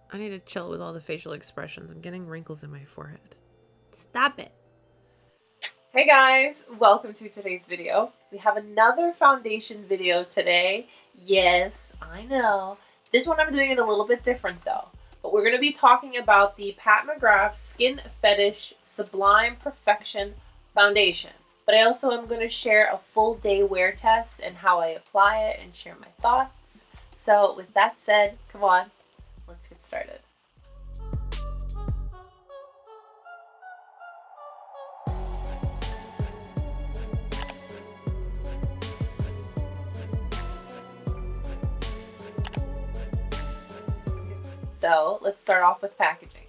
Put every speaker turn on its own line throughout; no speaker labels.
I need to chill with all the facial expressions. I'm getting wrinkles in my forehead.
Stop it.
Hey guys, welcome to today's video. We have another foundation video today. Yes, I know. This one I'm doing it a little bit different though. But we're going to be talking about the Pat McGrath Skin Fetish Sublime Perfection Foundation. But I also am going to share a full day wear test and how I apply it and share my thoughts. So with that said, come on, let's get started. So let's start off with packaging.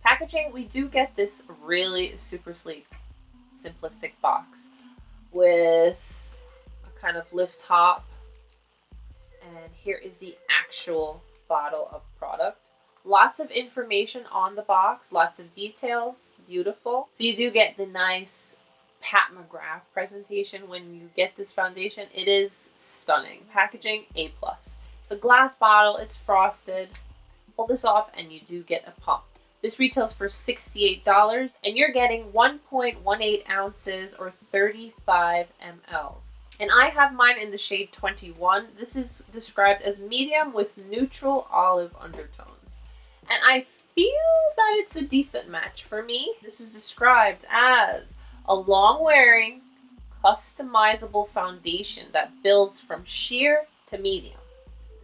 Packaging, we do get this really super sleek, simplistic box with a kind of lift top. And here is the actual bottle of product. Lots of information on the box, lots of details, beautiful. So you do get the nice Pat McGrath presentation when you get this foundation. It is stunning. Packaging, A+. It's a glass bottle, it's frosted. Pull this off and you do get a pump. This retails for $68 and you're getting 1.18 ounces or 35 mLs. And I have mine in the shade 21. This is described as medium with neutral olive undertones. And I feel that it's a decent match for me. This is described as a long-wearing, customizable foundation that builds from sheer to medium.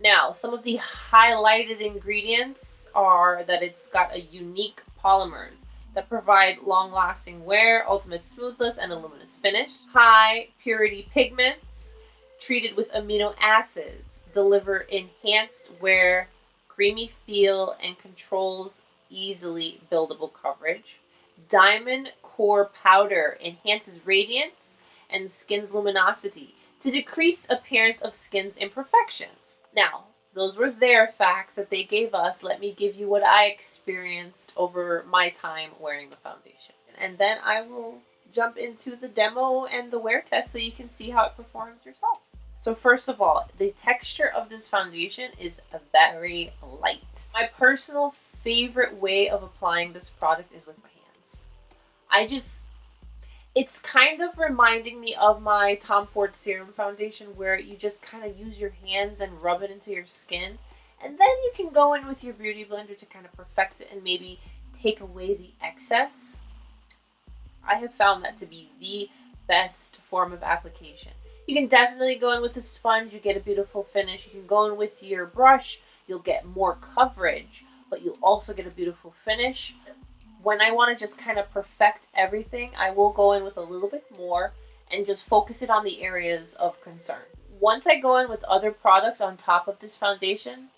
Now, some of the highlighted ingredients are that it's got a unique polymers that provide long-lasting wear, ultimate smoothness, and a luminous finish. High purity pigments treated with amino acids deliver enhanced wear, creamy feel, and controls easily buildable coverage. Diamond core powder enhances radiance and skin's luminosity to decrease appearance of skin's imperfections. Now, those were their facts that they gave us. Let me give you what I experienced over my time wearing the foundation. And then I will jump into the demo and the wear test so you can see how it performs yourself. So first of all, the texture of this foundation is very light. My personal favorite way of applying this product is with my hands. It's kind of reminding me of my Tom Ford Serum Foundation where you just kind of use your hands and rub it into your skin. And then you can go in with your beauty blender to kind of perfect it and maybe take away the excess. I have found that to be the best form of application. You can definitely go in with a sponge, you get a beautiful finish. You can go in with your brush, you'll get more coverage, but you'll also get a beautiful finish. When I want to just kind of perfect everything, I will go in with a little bit more and just focus it on the areas of concern. Once I go in with other products on top of this foundation,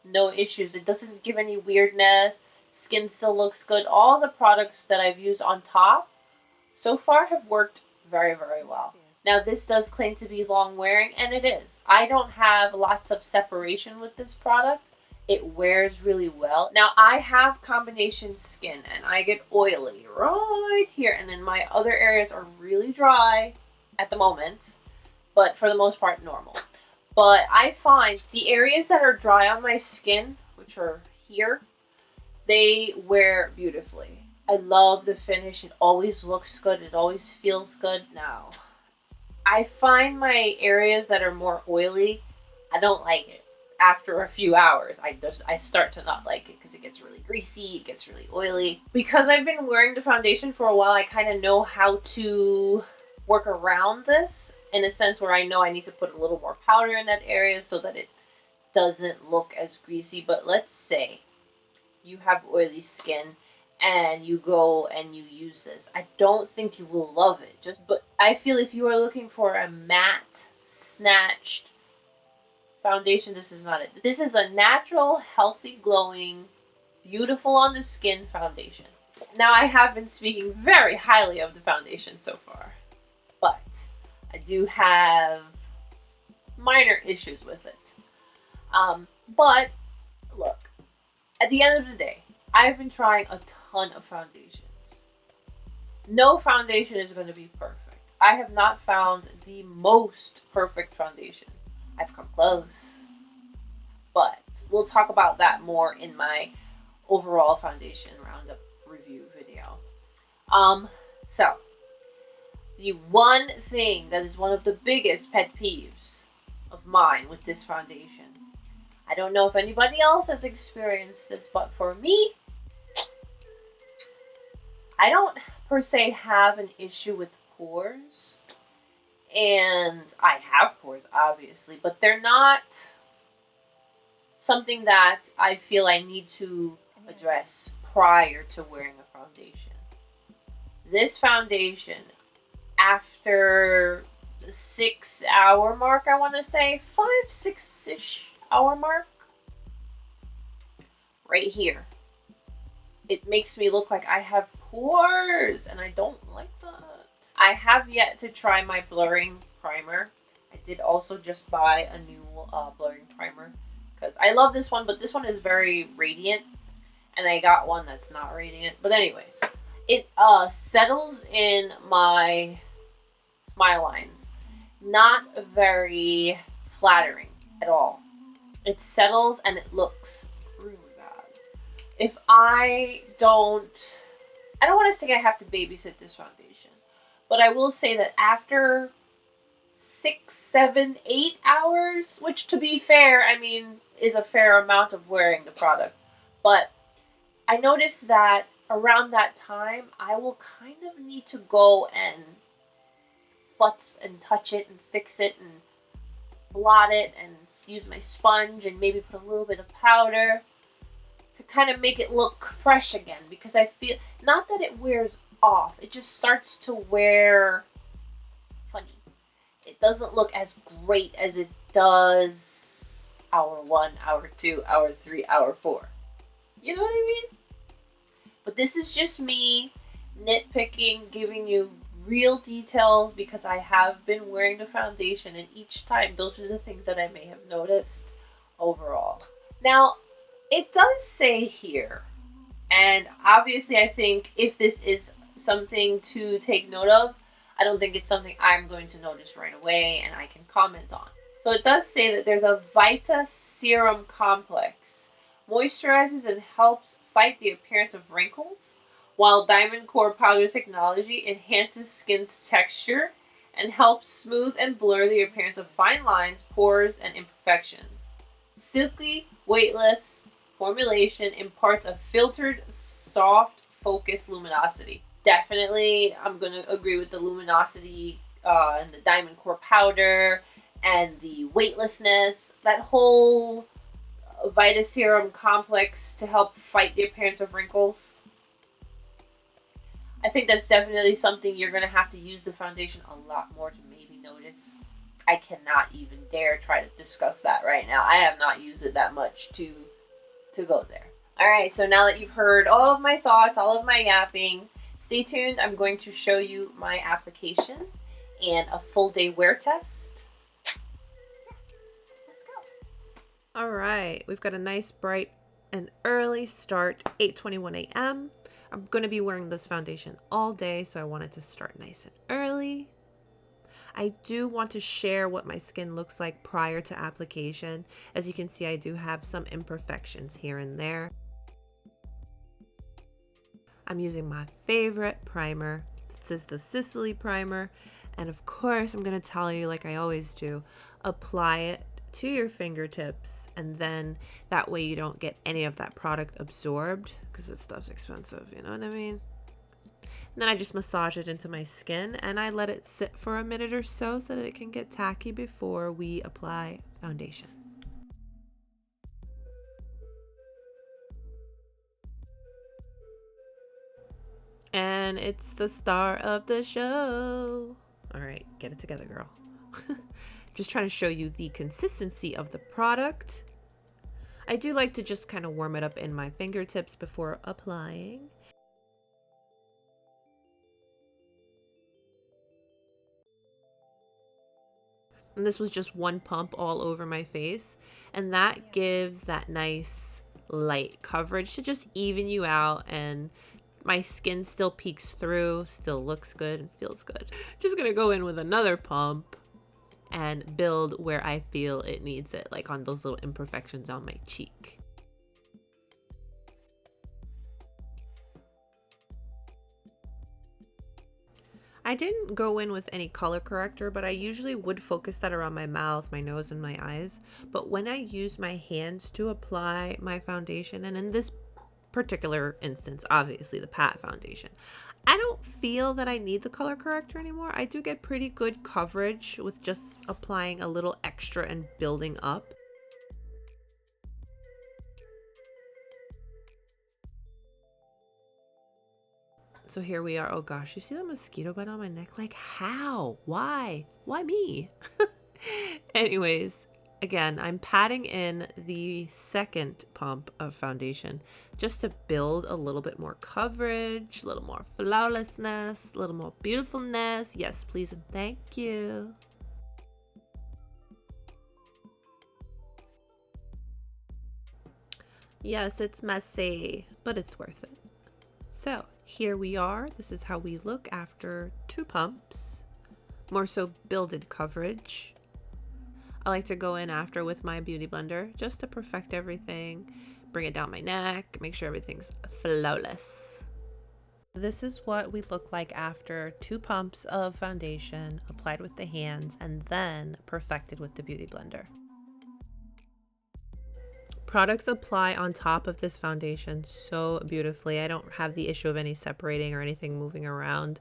no issues. It doesn't give any weirdness. Skin still looks good. All the products that I've used on top so far have worked very, very well. Now, this does claim to be long wearing, and it is. I don't have lots of separation with this product. It wears really well. Now, I have combination skin and I get oily right here. And then my other areas are really dry at the moment. But for the most part, normal. But I find the areas that are dry on my skin, which are here, they wear beautifully. I love the finish. It always looks good. It always feels good. Now, I find my areas that are more oily, I don't like it. After a few hours, I start to not like it because it gets really greasy, it gets really oily. Because I've been wearing the foundation for a while, I kind of know how to work around this in a sense where I know I need to put a little more powder in that area so that it doesn't look as greasy. But let's say you have oily skin and you go and you use this. I don't think you will love it. But I feel if you are looking for a matte, snatched foundation, this is not it. This is a natural, healthy, glowing, beautiful on the skin foundation. Now, I have been speaking very highly of the foundation so far, but I do have minor issues with it. But look, at the end of the day, I've been trying a ton of foundations. No foundation is going to be perfect. I have not found the most perfect foundation. I've come close, but we'll talk about that more in my overall foundation roundup review video. So the one thing that is one of the biggest pet peeves of mine with this foundation, I don't know if anybody else has experienced this, but for me, I don't per se have an issue with pores, and I have pores obviously, but they're not something that I feel I need to address prior to wearing a foundation. This foundation, after the 6 hour mark, I want to say 5-6-ish hour mark, right here, it makes me look like I have pores, and I don't like that. I have yet to try my blurring primer. I did also just buy a new blurring primer because I love this one, but this one is very radiant, and I got one that's not radiant. But anyways, it settles in my smile lines. Not very flattering at all. It settles and it looks really bad. If I don't want to say I have to babysit this foundation, but I will say that after 6, 7, 8 hours, which to be fair, I mean, is a fair amount of wearing the product, but I noticed that around that time, I will kind of need to go and futz and touch it and fix it and blot it and use my sponge and maybe put a little bit of powder to kind of make it look fresh again, because I feel, not that it wears off, it just starts to wear funny. It doesn't look as great as it does hour 1, hour 2, hour 3, hour 4. You know what I mean? But this is just me nitpicking, giving you real details because I have been wearing the foundation, and each time those are the things that I may have noticed overall. Now, it does say here, and obviously I think if this is something to take note of, I don't think it's something I'm going to notice right away and I can comment on. So it does say that there's a Vita Serum Complex. Moisturizes and helps fight the appearance of wrinkles, while Diamond Core Powder Technology enhances skin's texture and helps smooth and blur the appearance of fine lines, pores, and imperfections. Silky, weightless formulation imparts a filtered, soft, focused luminosity. Definitely, I'm going to agree with the luminosity and the Diamond Core Powder and the weightlessness. That whole Vita Serum Complex to help fight the appearance of wrinkles. I think that's definitely something you're going to have to use the foundation a lot more to maybe notice. I cannot even dare try to discuss that right now. I have not used it that much to go there. Alright, so now that you've heard all of my thoughts, all of my yapping, stay tuned. I'm going to show you my application and a full day wear test. Let's go.
Alright, we've got a nice bright and early start, 8:21 a.m. I'm going to be wearing this foundation all day, so I wanted to start nice and early. I do want to share what my skin looks like prior to application. As you can see, I do have some imperfections here and there. I'm using my favorite primer. This is the Sisley primer. And of course, I'm going to tell you, like I always do, apply it to your fingertips, and then that way you don't get any of that product absorbed, because this stuff's expensive, you know what I mean? And then I just massage it into my skin and I let it sit for a minute or so that it can get tacky before we apply foundation. And it's the star of the show. All right, get it together, girl. Just trying to show you the consistency of the product. I do like to just kind of warm it up in my fingertips before applying. And this was just one pump all over my face, and that gives that nice light coverage to just even you out, and my skin still peeks through, still looks good and feels good. Just gonna go in with another pump and build where I feel it needs it, like on those little imperfections on my cheek. I didn't go in with any color corrector, but I usually would focus that around my mouth, my nose, and my eyes. But when I use my hands to apply my foundation, and in this particular instance, obviously the Pat foundation, I don't feel that I need the color corrector anymore. I do get pretty good coverage with just applying a little extra and building up. So here we are. Oh gosh, you see that mosquito bite on my neck? Like, how? Why? Why me? Anyways, again, I'm patting in the second pump of foundation just to build a little bit more coverage, a little more flawlessness, a little more beautifulness. Yes, please and thank you. Yes, it's messy, but it's worth it. So here we are. This is how we look after 2 pumps. More so builded coverage. I like to go in after with my beauty blender just to perfect everything, bring it down my neck, make sure everything's flawless. This is what we look like after 2 pumps of foundation applied with the hands and then perfected with the beauty blender. Products apply on top of this foundation so beautifully. I don't have the issue of any separating or anything moving around.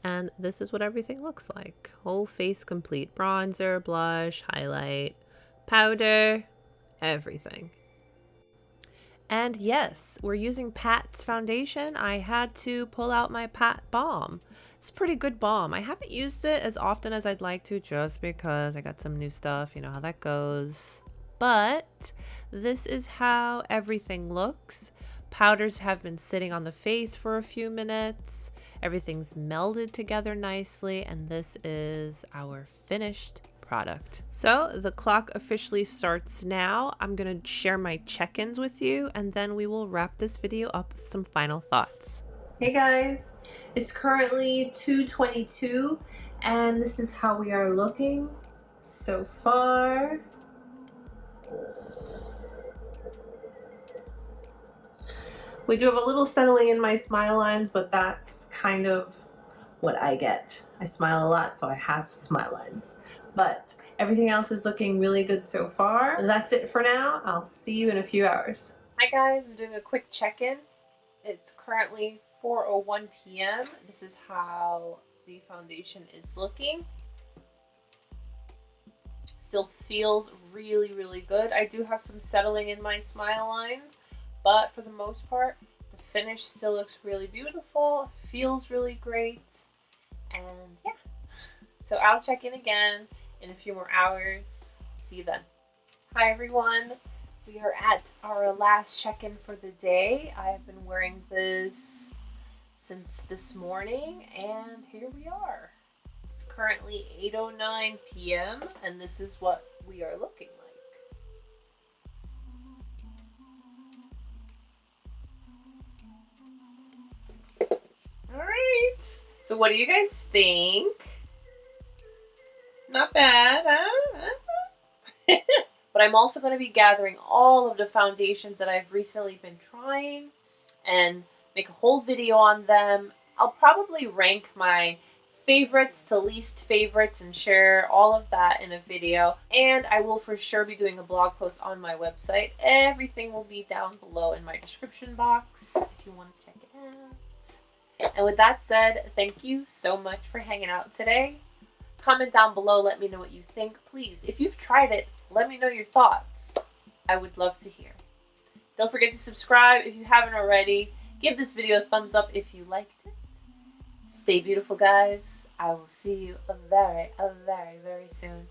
And this is what everything looks like. Whole face complete. Bronzer, blush, highlight, powder, everything. And yes, we're using Pat's foundation. I had to pull out my Pat balm. It's a pretty good balm. I haven't used it as often as I'd like to just because I got some new stuff. You know how that goes. But this is how everything looks. Powders have been sitting on the face for a few minutes. Everything's melded together nicely, and this is our finished product. So the clock officially starts now. I'm gonna share my check-ins with you, and then we will wrap this video up with some final thoughts. Hey guys, it's currently 2:22, and this is how we are looking so far. We do have a little settling in my smile lines, but that's kind of what I get. I smile a lot, so I have smile lines. But everything else is looking really good so far. That's it for now. I'll see you in a few hours.
Hi guys, I'm doing a quick check-in. It's currently 4:01 p.m. This is how the foundation is looking. Still feels really, really good. I do have some settling in my smile lines, but for the most part, the finish still looks really beautiful, feels really great, and yeah. So I'll check in again in a few more hours. See you then. Hi everyone. We are at our last check-in for the day. I have been wearing this since this morning, and here we are. It's currently 8:09 p.m. and this is what we are looking like. Alright, so what do you guys think? Not bad, huh? But I'm also going to be gathering all of the foundations that I've recently been trying and make a whole video on them. I'll probably rank my favorites to least favorites and share all of that in a video. And I will for sure be doing a blog post on my website. Everything will be down below in my description box if you want to check it out. And with that said, thank you so much for hanging out today. Comment down below, let me know what you think. Please, if you've tried it, let me know your thoughts. I would love to hear. Don't forget to subscribe if you haven't already. Give this video a thumbs up if you liked it. Stay beautiful, guys. I will see you very, very soon.